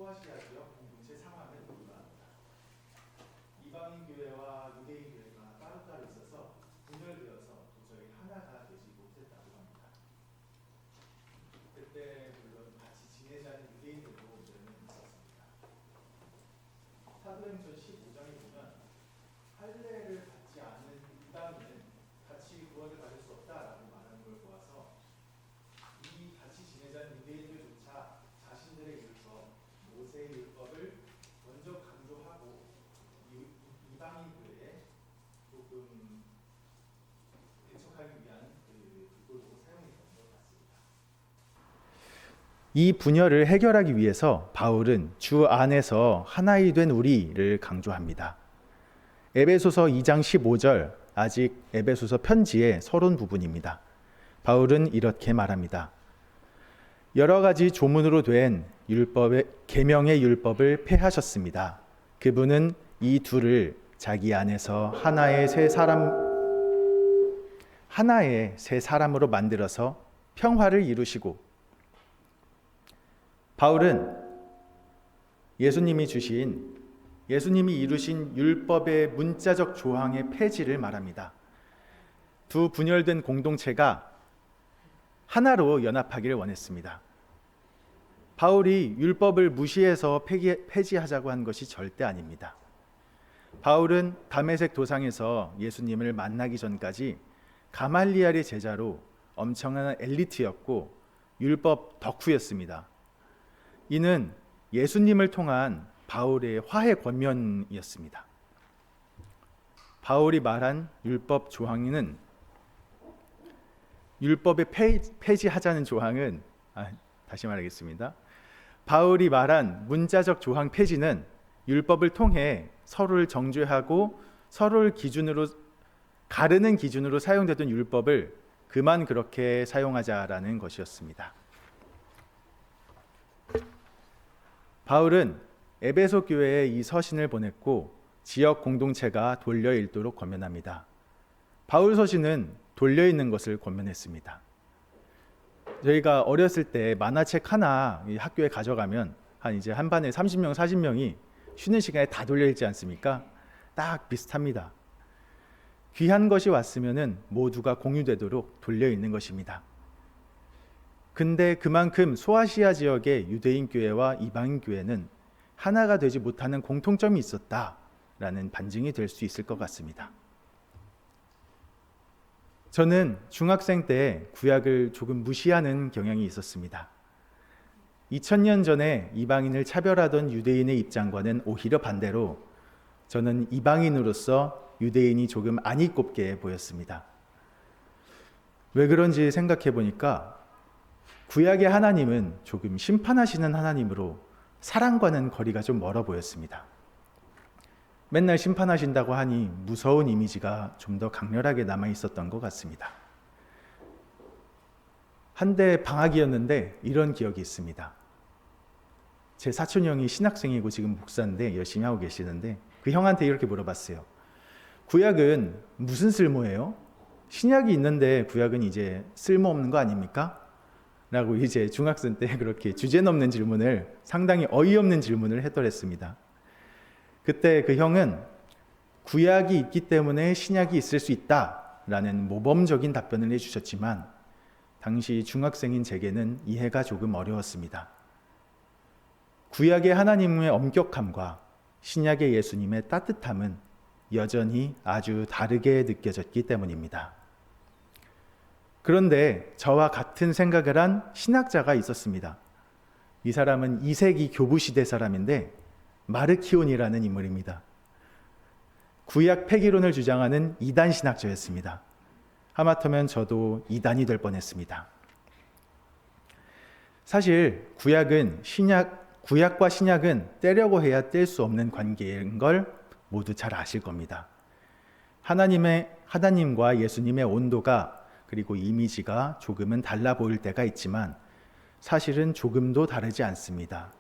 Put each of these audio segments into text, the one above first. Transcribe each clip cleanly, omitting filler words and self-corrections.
소아시아 지역 공동체 상황을 이해합니다. 이방인 교회와 유대인 교회가 따로따로 있어서 분열되어서 도저히 하나가 되지 못했다고 합니다. 그때 물론 같이 지내자는 유대인들도 문제는 있었습니다. 사도행전 15장에 보면 할례를 받지 않는 이방인은 같이 구원을 받을 수 없다라고 말하는 걸 보아서 이 같이 지내자는 유대인들조차 자신들의 율법, 모세의 율법을 먼저 강조하고 이방인 교회에 조금 대척하기 위한 도구로 사용했던 것 같습니다. 이 분열을 해결하기 위해서 바울은 주 안에서 하나이 된 우리를 강조합니다. 에베소서 2장 15절, 아직 에베소서 편지의 서론 부분입니다. 바울은 이렇게 말합니다. 여러 가지 조문으로 된 계명의 율법을 폐하셨습니다. 그분은 이 둘을 자기 안에서 하나의 새 사람으로 만들어서 평화를 이루시고, 바울은 예수님이 이루신 율법의 문자적 조항의 폐지를 말합니다. 두 분열된 공동체가 하나로 연합하기를 원했습니다. 바울이 율법을 무시해서 폐지하자고 한 것이 절대 아닙니다. 바울은 다메섹 도상에서 예수님을 만나기 전까지 가말리엘의 제자로 엄청난 엘리트였고 율법 덕후였습니다. 이는 예수님을 통한 바울의 화해 권면이었습니다. 바울이 말한 율법 조항은 율법에 폐지하자는 조항은 다시 말하겠습니다. 바울이 말한 문자적 조항 폐지는 율법을 통해 서로를 정죄하고 서로를 가르는 기준으로 사용되던 율법을 그만 그렇게 사용하자라는 것이었습니다. 바울은 에베소 교회에 이 서신을 보냈고 지역 공동체가 돌려 읽도록 권면합니다. 바울 서신은 돌려 읽는 것을 권면했습니다. 저희가 어렸을 때 만화책 하나 학교에 가져가면 한 반에 30명, 40명이 쉬는 시간에 다 돌려 읽지 않습니까? 딱 비슷합니다. 귀한 것이 왔으면은 모두가 공유되도록 돌려 읽는 것입니다. 근데 그만큼 소아시아 지역의 유대인 교회와 이방인 교회는 하나가 되지 못하는 공통점이 있었다라는 반증이 될 수 있을 것 같습니다. 저는 중학생 때 구약을 조금 무시하는 경향이 있었습니다. 2000년 전에 이방인을 차별하던 유대인의 입장과는 오히려 반대로 저는 이방인으로서 유대인이 조금 안이 꼽게 보였습니다. 왜 그런지 생각해 보니까 구약의 하나님은 조금 심판하시는 하나님으로 사랑과는 거리가 좀 멀어 보였습니다. 맨날 심판하신다고 하니 무서운 이미지가 좀 더 강렬하게 남아 있었던 것 같습니다. 한때 방학이었는데 이런 기억이 있습니다. 제 사촌 형이 신학생이고 지금 목사인데 열심히 하고 계시는데 그 형한테 이렇게 물어봤어요. 구약은 무슨 쓸모예요? 신약이 있는데 구약은 이제 쓸모없는 거 아닙니까? 라고 이제 중학생 때 그렇게 주제넘는 질문을, 상당히 어이없는 질문을 했더랬습니다. 그때 그 형은 구약이 있기 때문에 신약이 있을 수 있다라는 모범적인 답변을 해주셨지만 당시 중학생인 제게는 이해가 조금 어려웠습니다. 구약의 하나님의 엄격함과 신약의 예수님의 따뜻함은 여전히 아주 다르게 느껴졌기 때문입니다. 그런데 저와 같은 생각을 한 신학자가 있었습니다. 이 사람은 2세기 교부시대 사람인데 마르키온이라는 인물입니다. 구약 폐기론을 주장하는 이단 신학자였습니다. 하마터면 저도 이단이 될 뻔했습니다. 사실 구약과 신약은 떼려고 해야 뗄 수 없는 관계인 걸 모두 잘 아실 겁니다. 하나님과 예수님의 온도가 그리고 이미지가 조금은 달라 보일 때가 있지만 사실은 조금도 다르지 않습니다.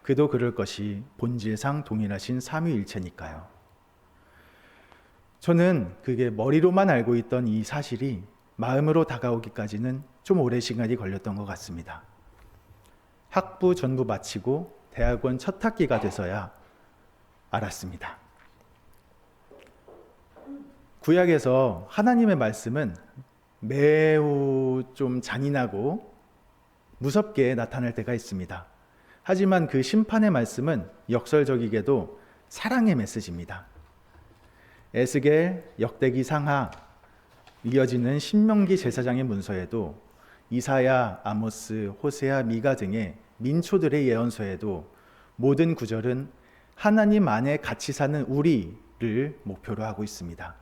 그도 그럴 것이 본질상 동일하신 삼위일체니까요. 저는 그게 머리로만 알고 있던 이 사실이 마음으로 다가오기까지는 좀 오랜 시간이 걸렸던 것 같습니다. 학부 전부 마치고 대학원 첫 학기가 돼서야 알았습니다. 구약에서 하나님의 말씀은 매우 좀 잔인하고 무섭게 나타날 때가 있습니다. 하지만 그 심판의 말씀은 역설적이게도 사랑의 메시지입니다. 에스겔, 역대기 상하, 이어지는 신명기 제사장의 문서에도 이사야, 아모스, 호세아, 미가 등의 민초들의 예언서에도 모든 구절은 하나님 안에 같이 사는 우리를 목표로 하고 있습니다.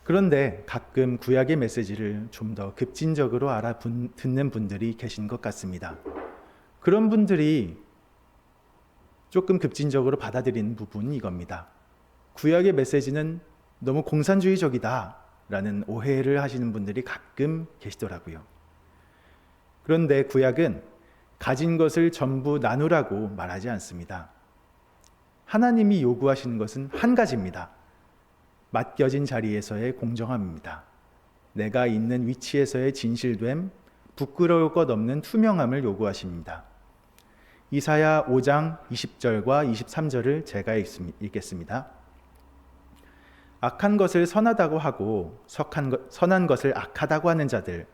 그런데 가끔 구약의 메시지를 좀 더 급진적으로 알아듣는 분들이 계신 것 같습니다. 그런 분들이 조금 급진적으로 받아들이는 부분이 이겁니다. 구약의 메시지는 너무 공산주의적이다 라는 오해를 하시는 분들이 가끔 계시더라고요. 그런데 구약은 가진 것을 전부 나누라고 말하지 않습니다. 하나님이 요구하시는 것은 한 가지입니다. 맡겨진 자리에서의 공정함입니다. 내가 있는 위치에서의 진실됨, 부끄러울 것 없는 투명함을 요구하십니다. 이사야 5장 20절과 23절을 제가 읽겠습니다. 악한 것을 선하다고 하고 선한 것을 악하다고 하는 자들,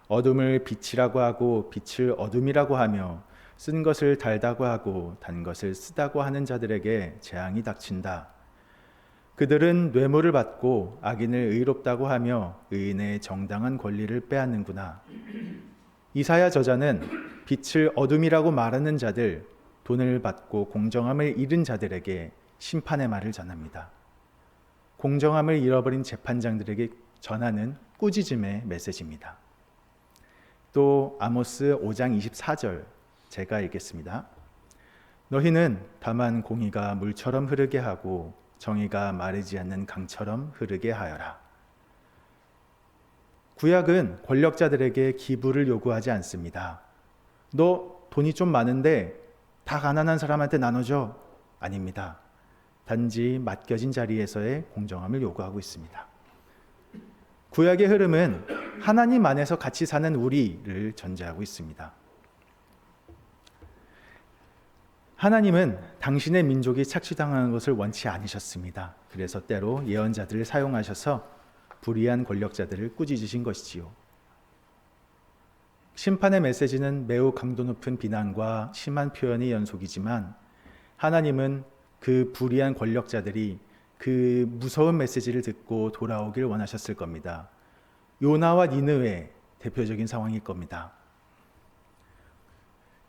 어둠을 빛이라고 하고 빛을 어둠이라고 하며 쓴 것을 달다고 하고 단 것을 쓰다고 하는 자들에게 재앙이 닥친다. 그들은 뇌물을 받고 악인을 의롭다고 하며 의인의 정당한 권리를 빼앗는구나. 이사야 저자는 빛을 어둠이라고 말하는 자들, 돈을 받고 공정함을 잃은 자들에게 심판의 말을 전합니다. 공정함을 잃어버린 재판장들에게 전하는 꾸짖음의 메시지입니다. 또 아모스 5장 24절 제가 읽겠습니다. 너희는 다만 공의가 물처럼 흐르게 하고 정의가 마르지 않는 강처럼 흐르게 하여라. 구약은 권력자들에게 기부를 요구하지 않습니다. 너 돈이 좀 많은데 다 가난한 사람한테 나눠줘. 아닙니다. 단지 맡겨진 자리에서의 공정함을 요구하고 있습니다. 구약의 흐름은 하나님 안에서 같이 사는 우리를 전제하고 있습니다. 하나님은 당신의 민족이 착취당하는 것을 원치 않으셨습니다. 그래서 때로 예언자들을 사용하셔서 불의한 권력자들을 꾸짖으신 것이지요. 심판의 메시지는 매우 강도 높은 비난과 심한 표현의 연속이지만 하나님은 그 불의한 권력자들이 그 무서운 메시지를 듣고 돌아오길 원하셨을 겁니다. 요나와 니느웨 대표적인 상황일 겁니다.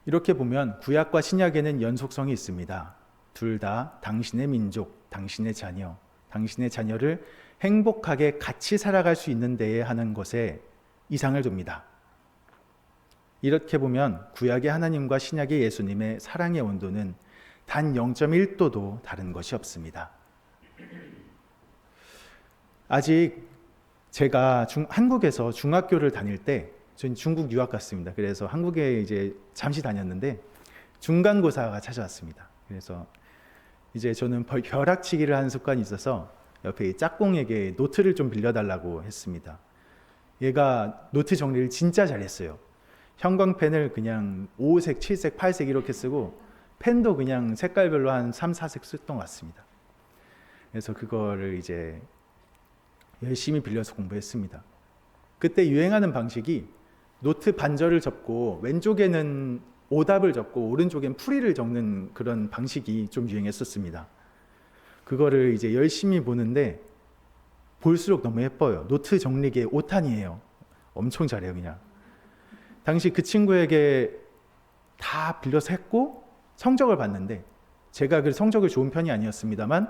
이렇게 보면 구약과 신약에는 연속성이 있습니다. 둘 다 당신의 민족, 당신의 자녀, 당신의 자녀를 행복하게 같이 살아갈 수 있는 데에 하는 것에 이상을 둡니다. 이렇게 보면 구약의 하나님과 신약의 예수님의 사랑의 온도는 단 0.1도도 다른 것이 없습니다. 아직 제가 한국에서 중학교를 다닐 때 저는 중국 유학 갔습니다. 그래서 한국에 이제 잠시 다녔는데 중간고사가 찾아왔습니다. 그래서 이제 저는 벼락치기를 하는 습관이 있어서 옆에 이 짝꿍에게 노트를 좀 빌려달라고 했습니다. 얘가 노트 정리를 진짜 잘했어요. 형광펜을 그냥 5색, 7색, 8색 이렇게 쓰고 펜도 그냥 색깔별로 한 3, 4색 썼던 것 같습니다. 그래서 그거를 이제 열심히 빌려서 공부했습니다. 그때 유행하는 방식이 노트 반절을 접고 왼쪽에는 오답을 적고 오른쪽엔 풀이를 적는 그런 방식이 좀 유행했었습니다. 그거를 이제 열심히 보는데 볼수록 너무 예뻐요. 노트 정리계 5탄이에요. 엄청 잘해요, 그냥. 당시 그 친구에게 다 빌려서 했고 성적을 봤는데 제가 그 성적이 좋은 편이 아니었습니다만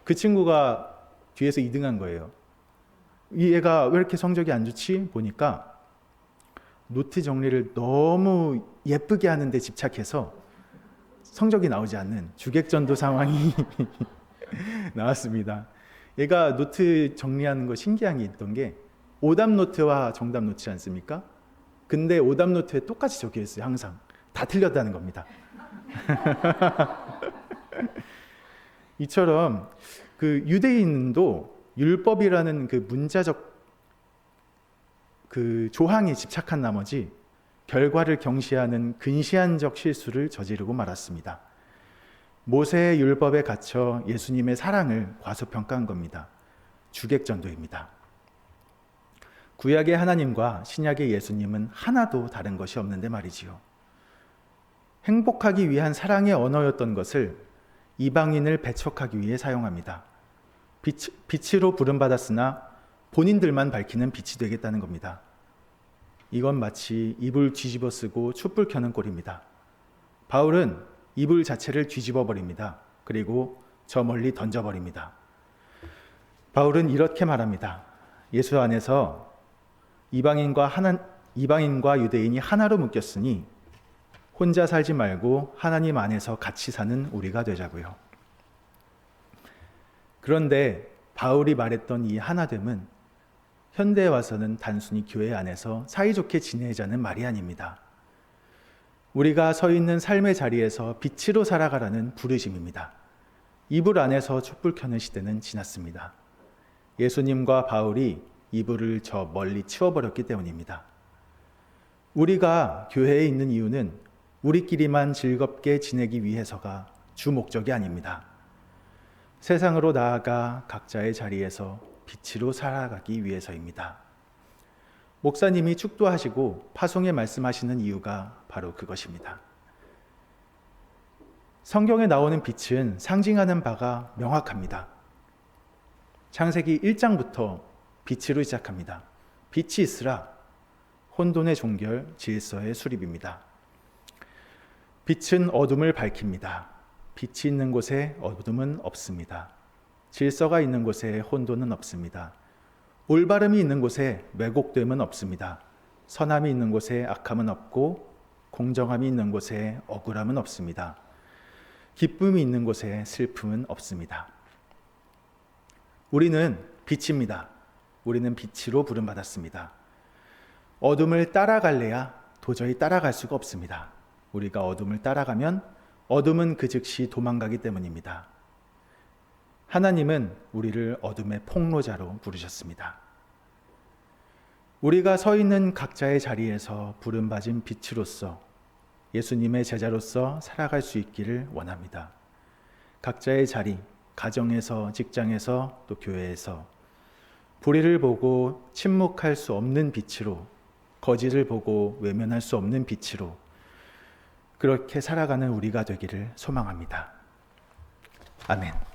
그 친구가 뒤에서 2등한 거예요. 얘가 왜 이렇게 성적이 안 좋지? 보니까 노트 정리를 너무 예쁘게 하는데 집착해서 성적이 나오지 않는 주객전도 상황이 나왔습니다. 얘가 노트 정리하는 거 신기한 게 있던 게 오답 노트와 정답 노트지 않습니까? 근데 오답 노트에 똑같이 적혀 있어요. 항상 다 틀렸다는 겁니다. 이처럼 그 유대인도 율법이라는 그 문자적 그 조항에 집착한 나머지 결과를 경시하는 근시안적 실수를 저지르고 말았습니다. 모세의 율법에 갇혀 예수님의 사랑을 과소평가한 겁니다. 주객전도입니다. 구약의 하나님과 신약의 예수님은 하나도 다른 것이 없는데 말이지요. 행복하기 위한 사랑의 언어였던 것을 이방인을 배척하기 위해 사용합니다. 빛으로 부름받았으나 본인들만 밝히는 빛이 되겠다는 겁니다. 이건 마치 이불 뒤집어 쓰고 촛불 켜는 꼴입니다. 바울은 이불 자체를 뒤집어 버립니다. 그리고 저 멀리 던져버립니다. 바울은 이렇게 말합니다. 예수 안에서 이방인과 유대인이 하나로 묶였으니 혼자 살지 말고 하나님 안에서 같이 사는 우리가 되자고요. 그런데 바울이 말했던 이 하나됨은 현대에 와서는 단순히 교회 안에서 사이좋게 지내자는 말이 아닙니다. 우리가 서 있는 삶의 자리에서 빛으로 살아가라는 부르심입니다. 이불 안에서 촛불 켜는 시대는 지났습니다. 예수님과 바울이 이불을 저 멀리 치워버렸기 때문입니다. 우리가 교회에 있는 이유는 우리끼리만 즐겁게 지내기 위해서가 주 목적이 아닙니다. 세상으로 나아가 각자의 자리에서 빛으로 살아가기 위해서입니다. 목사님이 축도하시고 파송에 말씀하시는 이유가 바로 그것입니다. 성경에 나오는 빛은 상징하는 바가 명확합니다. 창세기 1장부터 빛으로 시작합니다. 빛이 있으라, 혼돈의 종결, 질서의 수립입니다. 빛은 어둠을 밝힙니다. 빛이 있는 곳에 어둠은 없습니다. 질서가 있는 곳에 혼돈은 없습니다. 올바름이 있는 곳에 왜곡됨은 없습니다. 선함이 있는 곳에 악함은 없고 공정함이 있는 곳에 억울함은 없습니다. 기쁨이 있는 곳에 슬픔은 없습니다. 우리는 빛입니다. 우리는 빛으로 부름받았습니다. 어둠을 따라갈래야 도저히 따라갈 수가 없습니다. 우리가 어둠을 따라가면 어둠은 그 즉시 도망가기 때문입니다. 하나님은 우리를 어둠의 폭로자로 부르셨습니다. 우리가 서 있는 각자의 자리에서 부름받은 빛으로서 예수님의 제자로서 살아갈 수 있기를 원합니다. 각자의 자리, 가정에서, 직장에서, 또 교회에서 불의를 보고 침묵할 수 없는 빛으로, 거짓을 보고 외면할 수 없는 빛으로 그렇게 살아가는 우리가 되기를 소망합니다. 아멘.